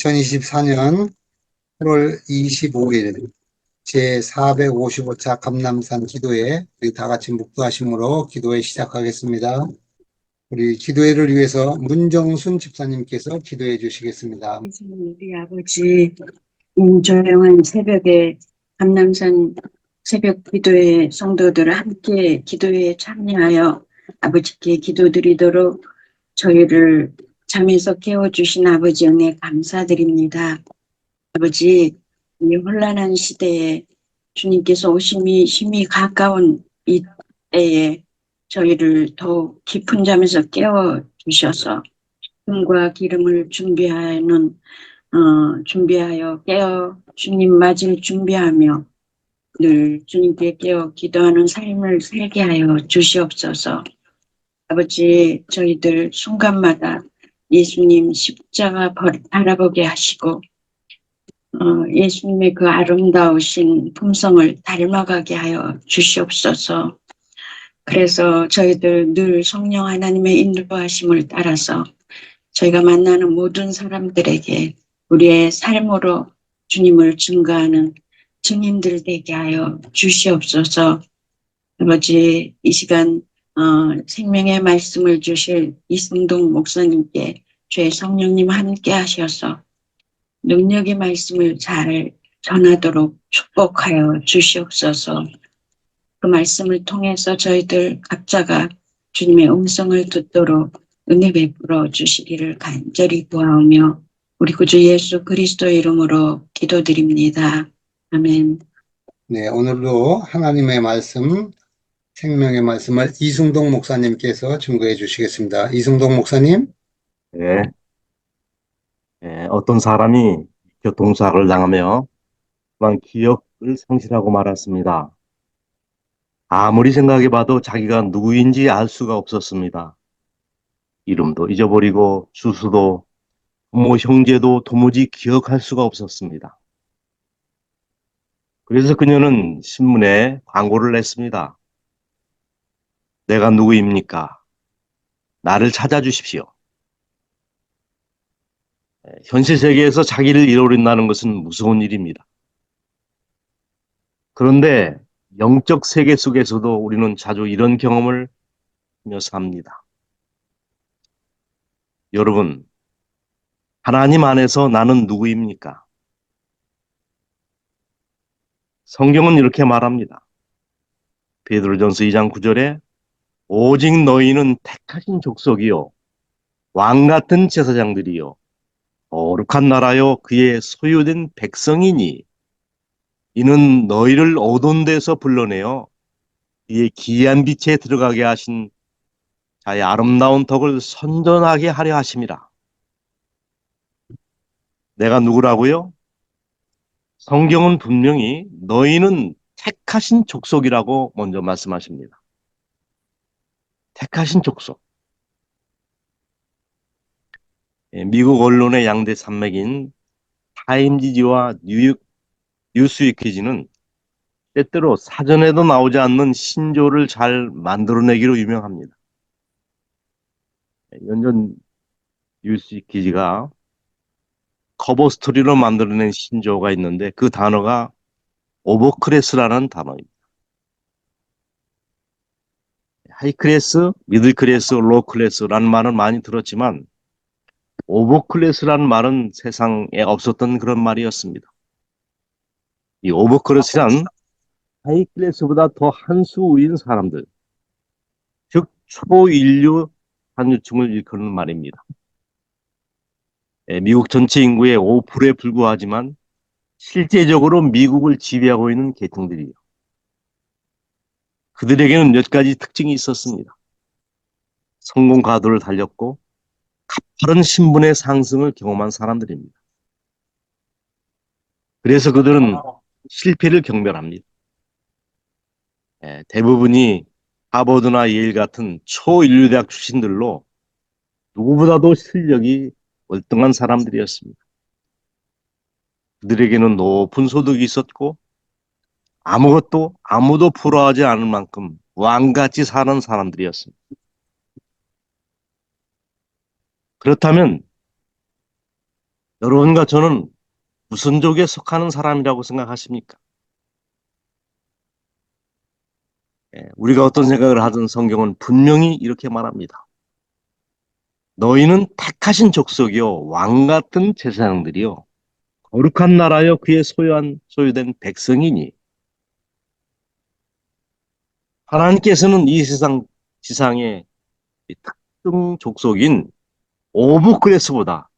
2024년 8월 25일 제455차 감람산 기도회 우리 다 같이 묵도하심으로 기도회 시작하겠습니다. 우리 기도회를 위해서 문정순 집사님께서 기도해 주시겠습니다. 우리 아버지, 조용한 새벽에 감람산 새벽 기도회 성도들을 함께 기도회에 참여하여 아버지께 기도드리도록 저희를 잠에서 깨워주신 아버지 은혜 감사드립니다. 아버지, 이 혼란한 시대에 주님께서 오심이 심히 가까운 이 때에 저희를 더욱 깊은 잠에서 깨워주셔서 금과 기름을 준비하여 깨어 주님 맞을 준비하며 늘 주님께 깨어 기도하는 삶을 살게 하여 주시옵소서. 아버지, 저희들 순간마다 예수님 십자가 바라보게 하시고 예수님의 그 아름다우신 품성을 닮아가게 하여 주시옵소서. 그래서 저희들 늘 성령 하나님의 인도하심을 따라서 저희가 만나는 모든 사람들에게 우리의 삶으로 주님을 증거하는 증인들 되게 하여 주시옵소서. 아버지, 이 시간 생명의 말씀을 주실 이승동 목사님께 주의 성령님 함께 하셔서 능력의 말씀을 잘 전하도록 축복하여 주시옵소서. 그 말씀을 통해서 저희들 각자가 주님의 음성을 듣도록 은혜 베풀어 주시기를 간절히 구하오며 우리 구주 예수 그리스도의 이름으로 기도드립니다. 아멘. 네, 오늘도 하나님의 말씀, 생명의 말씀을 이승동 목사님께서 증거해 주시겠습니다. 이승동 목사님. 예, 어떤 사람이 교통사고를 당하며 그만 기억을 상실하고 말았습니다. 아무리 생각해봐도 자기가 누구인지 알 수가 없었습니다. 이름도 잊어버리고 주소도 부모 형제도 도무지 기억할 수가 없었습니다. 그래서 그녀는 신문에 광고를 냈습니다. 내가 누구입니까? 나를 찾아주십시오. 현실 세계에서 자기를 잃어버린다는 것은 무서운 일입니다. 그런데 영적 세계 속에서도 우리는 자주 이런 경험을 하며 삽니다. 여러분, 하나님 안에서 나는 누구입니까? 성경은 이렇게 말합니다. 베드로전서 2장 9절에 오직 너희는 택하신 족속이요 왕 같은 제사장들이요 거룩한 나라요 그의 소유된 백성이니 이는 너희를 어두운 데서 불러내어 그의 기이한 빛에 들어가게 하신 자의 아름다운 덕을 선전하게 하려 하심이라. 내가 누구라고요? 성경은 분명히 너희는 택하신 족속이라고 먼저 말씀하십니다. 택하신 족속. 미국 언론의 양대 산맥인 타임지지와 뉴스위키지는 때때로 사전에도 나오지 않는 신조를 잘 만들어내기로 유명합니다. 연전 뉴스위키지가 커버 스토리로 만들어낸 신조어가 있는데 그 단어가 오버클래스라는 단어입니다. 하이클래스, 미들클래스, 로클래스라는 말은 많이 들었지만 오버클래스라는 말은 세상에 없었던 그런 말이었습니다. 이 오버클래스란 하이클래스보다 더 한 수 위인 사람들, 즉 초인류 한유층을 일컫는 말입니다. 미국 전체 인구의 5%에 불과하지만 실제적으로 미국을 지배하고 있는 계층들이요. 그들에게는 몇 가지 특징이 있었습니다. 성공 가도를 달렸고 가파른 신분의 상승을 경험한 사람들입니다. 그래서 그들은 실패를 경멸합니다. 대부분이 하버드나 예일 같은 초인류대학 출신들로 누구보다도 실력이 월등한 사람들이었습니다. 그들에게는 높은 소득이 있었고 아무도 부러워하지 않을 만큼 왕같이 사는 사람들이었습니다. 그렇다면 여러분과 저는 무슨 족에 속하는 사람이라고 생각하십니까? 우리가 어떤 생각을 하든 성경은 분명히 이렇게 말합니다. 너희는 택하신 족속이요 왕 같은 제사장들이요 거룩한 나라여 그의 소유된 백성이니 하나님께서는 이 세상 지상의 이 특등 족속인 오브그레스보다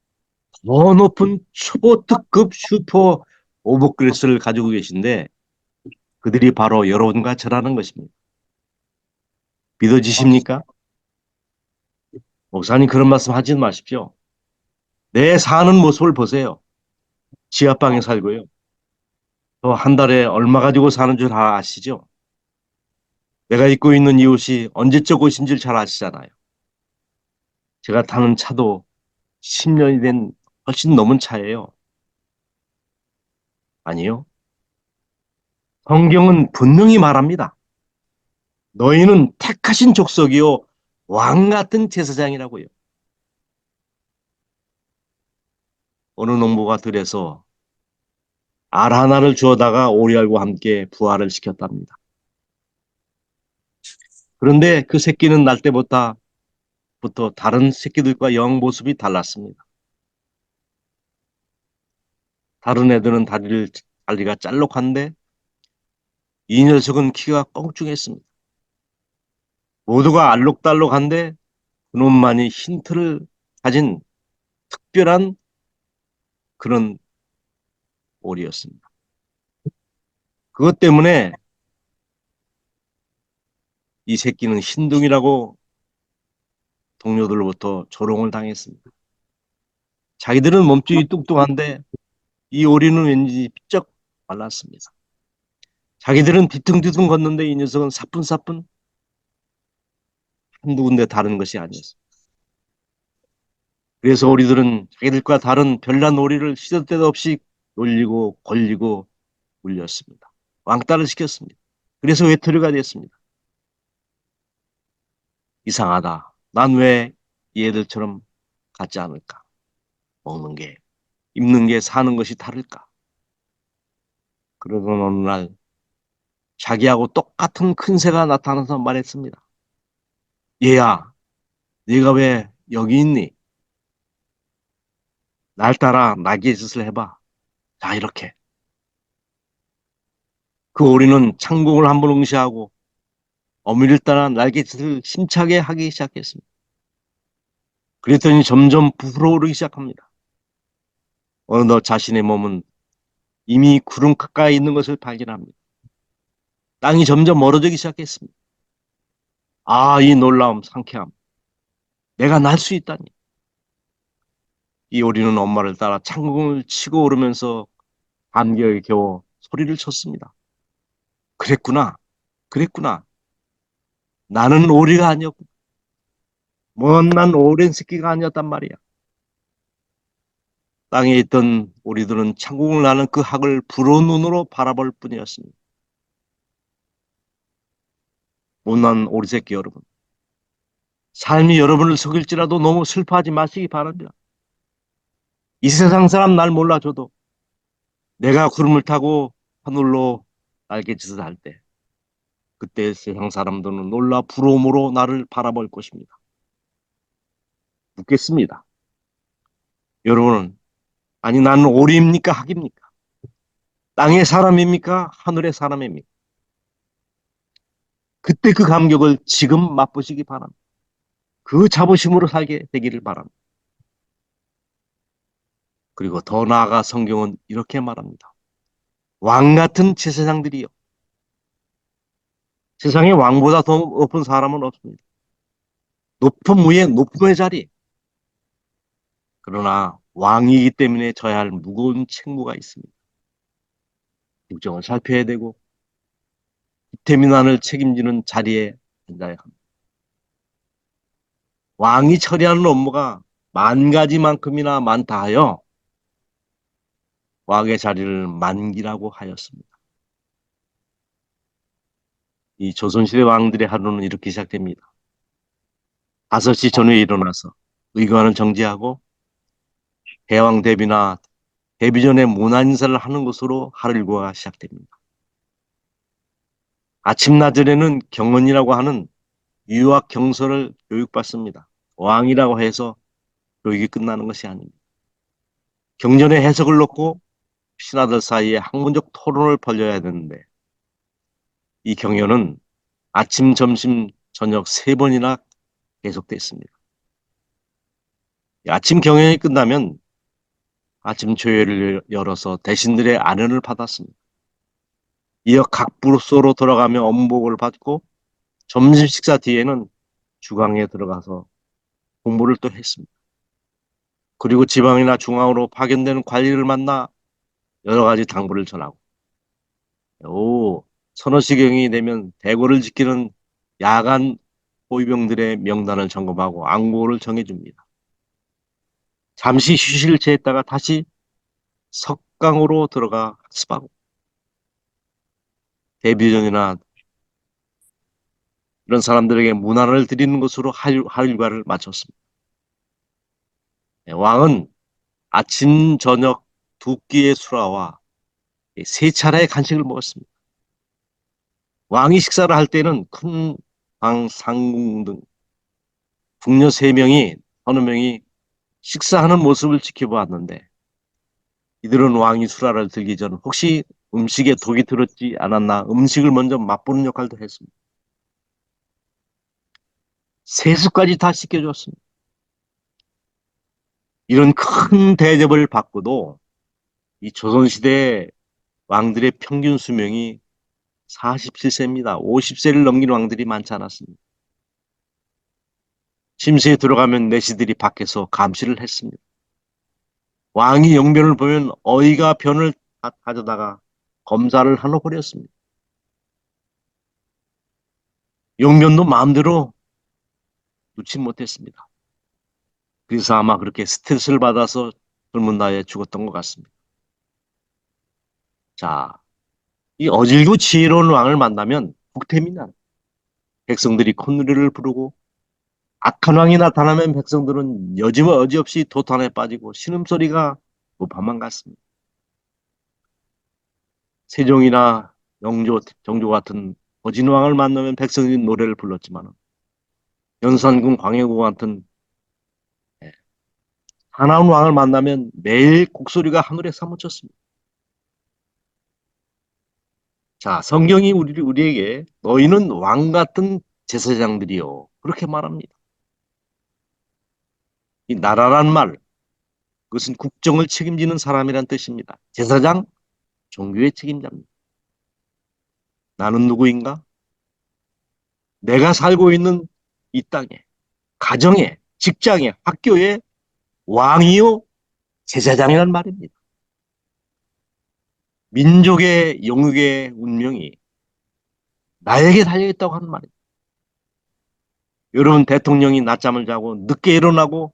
더 높은 초특급 슈퍼 오브그레스를 가지고 계신데 그들이 바로 여러분과 저라는 것입니다. 믿어지십니까? 목사님 그런 말씀 하지 마십시오. 내 사는 모습을 보세요. 지하방에 살고요. 또 한 달에 얼마 가지고 사는 줄 아시죠? 내가 입고 있는 이 옷이 언제적 옷인 줄 잘 아시잖아요. 제가 타는 차도 10년이 된 훨씬 넘은 차예요. 아니요. 성경은 분명히 말합니다. 너희는 택하신 족속이요 왕 같은 제사장이라고요. 어느 농부가 들에서 알 하나를 주어다가 오리알과 함께 부화를 시켰답니다. 그런데 그 새끼는 날 때부터 다른 새끼들과 영 모습이 달랐습니다. 다른 애들은 다리가 짤록한데 이 녀석은 키가 껑충했습니다. 모두가 알록달록한데 그놈만이 흰 털을 가진 특별한 그런 오리였습니다. 그것 때문에 이 새끼는 흰둥이라고 동료들로부터 조롱을 당했습니다. 자기들은 몸집이 뚱뚱한데 이 오리는 왠지 삐쩍 말랐습니다. 자기들은 뒤뚱뒤뚱 걷는데 이 녀석은 사뿐사뿐 한두 군데 다른 것이 아니었습니다. 그래서 오리들은 자기들과 다른 별난 오리를 시도 때도 없이 놀리고 걸리고 울렸습니다. 왕따를 시켰습니다. 그래서 외톨이가 됐습니다. 이상하다. 난 왜 얘들처럼 같지 않을까? 먹는 게, 입는 게, 사는 것이 다를까? 그러던 어느 날 자기하고 똑같은 큰 새가 나타나서 말했습니다. 얘야, 네가 왜 여기 있니? 날 따라 날개짓을 해봐. 자, 이렇게. 그 오리는 창공을 한번 응시하고 어미를 따라 날개짓을 힘차게 하기 시작했습니다. 그랬더니 점점 부풀어오르기 시작합니다. 어느덧 자신의 몸은 이미 구름 가까이 있는 것을 발견합니다. 땅이 점점 멀어지기 시작했습니다. 아, 이 놀라움, 상쾌함. 내가 날 수 있다니. 이 오리는 엄마를 따라 창공을 치고 오르면서 감격에 겨워 소리를 쳤습니다. 그랬구나. 그랬구나. 나는 오리가 아니었고, 못난 오랜 새끼가 아니었단 말이야. 땅에 있던 오리들은 창공을 나는 그 학을 부러운 눈으로 바라볼 뿐이었습니다. 못난 오리 새끼 여러분. 삶이 여러분을 속일지라도 너무 슬퍼하지 마시기 바랍니다. 이 세상 사람 날 몰라줘도 내가 구름을 타고 하늘로 날개짓을 할 때 그때 세상 사람들은 놀라 부러움으로 나를 바라볼 것입니다. 묻겠습니다. 여러분은 아니 나는 오리입니까 학입니까? 땅의 사람입니까? 하늘의 사람입니까? 그때 그 감격을 지금 맛보시기 바랍니다. 그 자부심으로 살게 되기를 바랍니다. 그리고 더 나아가 성경은 이렇게 말합니다. 왕 같은 제사장들이요. 세상에 왕보다 더 높은 사람은 없습니다. 높은 위에 높음의 자리. 그러나 왕이기 때문에 져야 할 무거운 책무가 있습니다. 국정을 살펴야 되고 이태민안을 책임지는 자리에 앉아야 합니다. 왕이 처리하는 업무가 만 가지만큼이나 많다 하여 왕의 자리를 만기라고 하였습니다. 이 조선시대 왕들의 하루는 이렇게 시작됩니다. 5시 전후에 일어나서 의관을 정지하고 대왕 대비나 데뷔 전에 문안 인사를 하는 것으로 하루 일과가 시작됩니다. 아침 나절에는 경언이라고 하는 유학 경서를 교육받습니다. 왕이라고 해서 교육이 끝나는 것이 아닙니다. 경전의 해석을 놓고 신하들 사이에 학문적 토론을 벌여야 되는데 이 경연은 아침, 점심, 저녁 3번이나 계속됐습니다. 아침 경연이 끝나면 아침 조회를 열어서 대신들의 안연을 받았습니다. 이어 각 부로로 돌아가며 엄복을 받고 점심 식사 뒤에는 주강에 들어가서 공부를 또 했습니다. 그리고 지방이나 중앙으로 파견되는 관리를 만나 여러 가지 당부를 전하고 서너 시경이 되면 대궐을 지키는 야간 호위병들의 명단을 점검하고 안고를 정해줍니다. 잠시 휴식을 취했다가 다시 석강으로 들어가 학습하고 대비전이나 이런 사람들에게 문안을 드리는 것으로 하일과를 마쳤습니다. 왕은 아침, 저녁 2끼의 수라와 3차례의 간식을 먹었습니다. 왕이 식사를 할 때는 큰 방, 상궁 등 궁녀 3명이 어느 명이 식사하는 모습을 지켜보았는데 이들은 왕이 수라를 들기 전 혹시 음식에 독이 들었지 않았나 음식을 먼저 맛보는 역할도 했습니다. 세수까지 다 씻겨줬습니다. 이런 큰 대접을 받고도 이 조선시대 왕들의 평균 수명이 47세입니다. 50세를 넘긴 왕들이 많지 않았습니다. 침실에 들어가면 내시들이 밖에서 감시를 했습니다. 왕이 영변을 보면 어이가 변을 가져다가 검사를 하러 버렸습니다. 영변도 마음대로 놓지 못했습니다. 그래서 아마 그렇게 스트레스를 받아서 젊은 나이에 죽었던 것 같습니다. 자, 이 어질고 지혜로운 왕을 만나면 북템이나 백성들이 콧노래를 부르고 악한 왕이 나타나면 백성들은 여지없이 도탄에 빠지고 신음소리가 무파만 같습니다. 세종이나 영조, 정조 같은 거진 왕을 만나면 백성들이 노래를 불렀지만 연산군 광해군 같은 하나운 왕을 만나면 매일 곡소리가 하늘에 사무쳤습니다. 자, 성경이 우리에게 너희는 왕 같은 제사장들이요. 그렇게 말합니다. 이 나라란 말, 그것은 국정을 책임지는 사람이란 뜻입니다. 제사장, 종교의 책임자입니다. 나는 누구인가? 내가 살고 있는 이 땅에, 가정에, 직장에, 학교에 왕이요, 제사장이란 말입니다. 민족의 영육의 운명이 나에게 달려있다고 하는 말입니다. 여러분 대통령이 낮잠을 자고 늦게 일어나고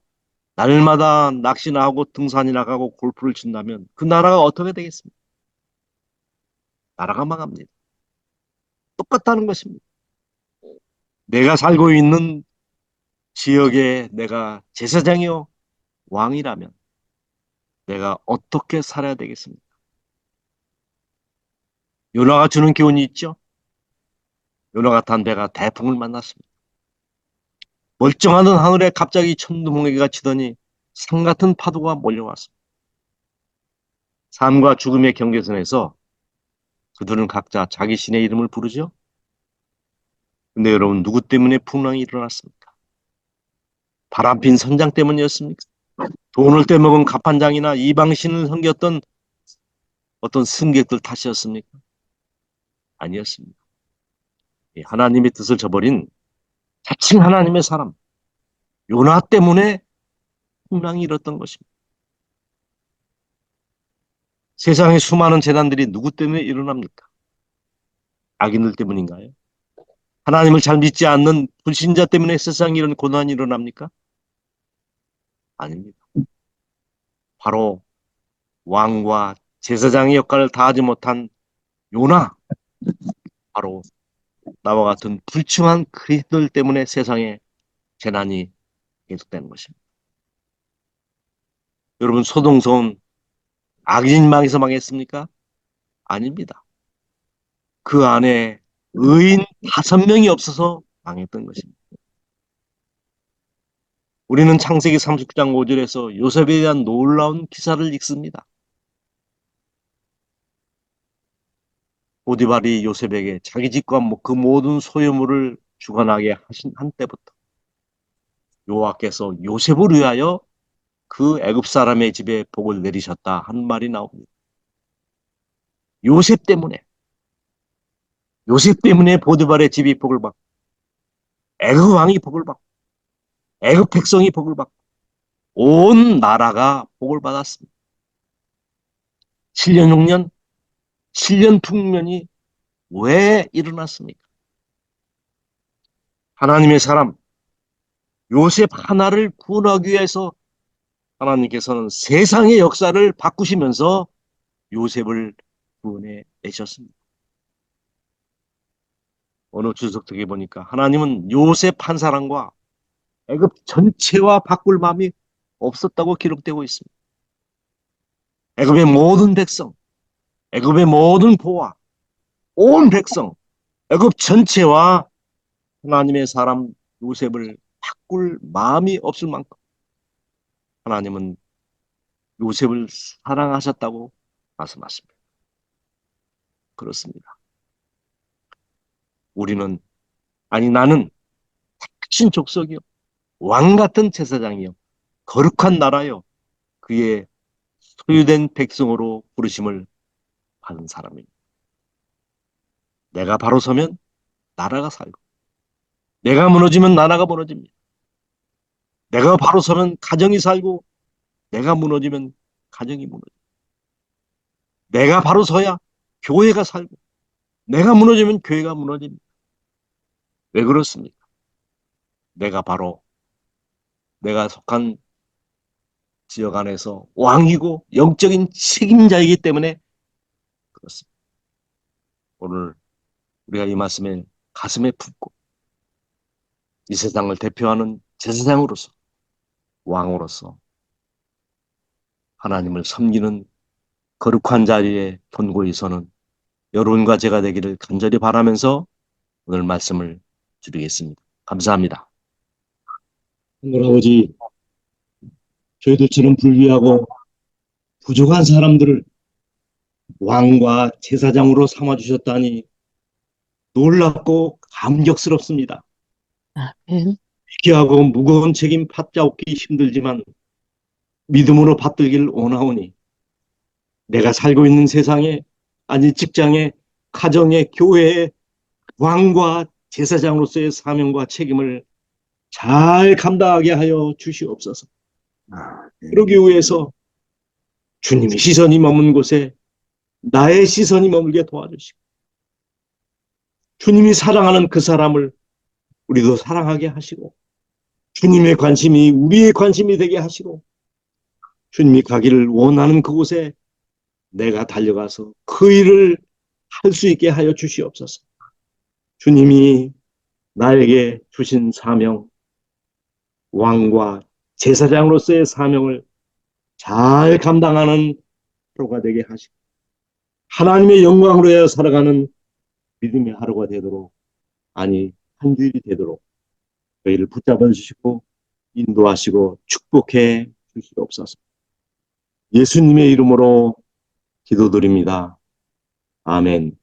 날마다 낚시나 하고 등산이나 가고 골프를 친다면 그 나라가 어떻게 되겠습니까? 나라가 망합니다. 똑같다는 것입니다. 내가 살고 있는 지역에 내가 제사장이요 왕이라면 내가 어떻게 살아야 되겠습니까? 요나가 주는 교훈이 있죠. 요나 같은 배가 대풍을 만났습니다. 멀쩡하던 하늘에 갑자기 천둥번개가 치더니 산 같은 파도가 몰려왔습니다. 삶과 죽음의 경계선에서 그들은 각자 자기 신의 이름을 부르죠. 근데 여러분 누구 때문에 풍랑이 일어났습니까? 바람핀 선장 때문이었습니까? 돈을 떼먹은 갑판장이나 이방신을 섬겼던 어떤 승객들 탓이었습니까? 아니었습니다. 하나님의 뜻을 저버린 자칭 하나님의 사람 요나 때문에 풍랑이 일었던 것입니다. 세상의 수많은 재난들이 누구 때문에 일어납니까? 악인들 때문인가요? 하나님을 잘 믿지 않는 불신자 때문에 세상에 이런 고난이 일어납니까? 아닙니다. 바로 왕과 제사장의 역할을 다하지 못한 요나, 바로 나와 같은 불충한 그리스도들 때문에 세상에 재난이 계속되는 것입니다. 여러분, 소동성 악인 망해서 망했습니까? 아닙니다. 그 안에 의인 5명이 없어서 망했던 것입니다. 우리는 창세기 39장 5절에서 요셉에 대한 놀라운 기사를 읽습니다. 보디발이 요셉에게 자기 집과 그 모든 소유물을 주관하게 하신 한때부터 여호와께서 요셉을 위하여 그 애굽 사람의 집에 복을 내리셨다 한 말이 나옵니다. 요셉 때문에 보디발의 집이 복을 받고 애굽 왕이 복을 받고 애굽 백성이 복을 받고 온 나라가 복을 받았습니다. 7년 6년 7년 풍년이 왜 일어났습니까? 하나님의 사람 요셉 하나를 구원하기 위해서 하나님께서는 세상의 역사를 바꾸시면서 요셉을 구원해 내셨습니다. 어느 주석책에 보니까 하나님은 요셉 한 사람과 애굽 전체와 바꿀 마음이 없었다고 기록되고 있습니다. 애굽의 모든 백성, 애굽의 모든 보화, 온 백성, 애굽 전체와 하나님의 사람 요셉을 바꿀 마음이 없을 만큼 하나님은 요셉을 사랑하셨다고 말씀하십니다. 그렇습니다. 나는 택신 족속이요, 왕 같은 제사장이요, 거룩한 나라요, 그의 소유된 백성으로 부르심을 받은 사람입니다. 내가 바로 서면 나라가 살고, 내가 무너지면 나라가 무너집니다. 내가 바로 서면 가정이 살고, 내가 무너지면 가정이 무너집니다. 내가 바로 서야 교회가 살고, 내가 무너지면 교회가 무너집니다. 왜 그렇습니까? 내가 속한 지역 안에서 왕이고 영적인 책임자이기 때문에 그렇습니다. 오늘 우리가 이 말씀에 가슴에 품고 이 세상을 대표하는 제사장으로서, 왕으로서 하나님을 섬기는 거룩한 자리에 본고이 서는 여러분과 제가 되기를 간절히 바라면서 오늘 말씀을 드리겠습니다. 감사합니다. 하늘 아버지, 저희들처럼 불리하고 부족한 사람들을 왕과 제사장으로 삼아주셨다니 놀랍고 감격스럽습니다. 귀하고 무거운 책임 받잡기 힘들지만 믿음으로 받들기를 원하오니 내가 살고 있는 세상에, 아니 직장에, 가정에, 교회에 왕과 제사장으로서의 사명과 책임을 잘 감당하게 하여 주시옵소서. 그러기 위해서 주님의 시선이 머문 곳에 나의 시선이 머물게 도와주시고, 주님이 사랑하는 그 사람을 우리도 사랑하게 하시고, 주님의 관심이 우리의 관심이 되게 하시고, 주님이 가기를 원하는 그곳에 내가 달려가서 그 일을 할 수 있게 하여 주시옵소서. 주님이 나에게 주신 사명, 왕과 제사장으로서의 사명을 잘 감당하는 하루가 되게 하시고, 하나님의 영광으로 살아가는 믿음의 하루가 되도록, 아니 한 주일이 되도록 저희를 붙잡아 주시고 인도하시고 축복해 주시옵소서. 예수님의 이름으로 기도드립니다. 아멘.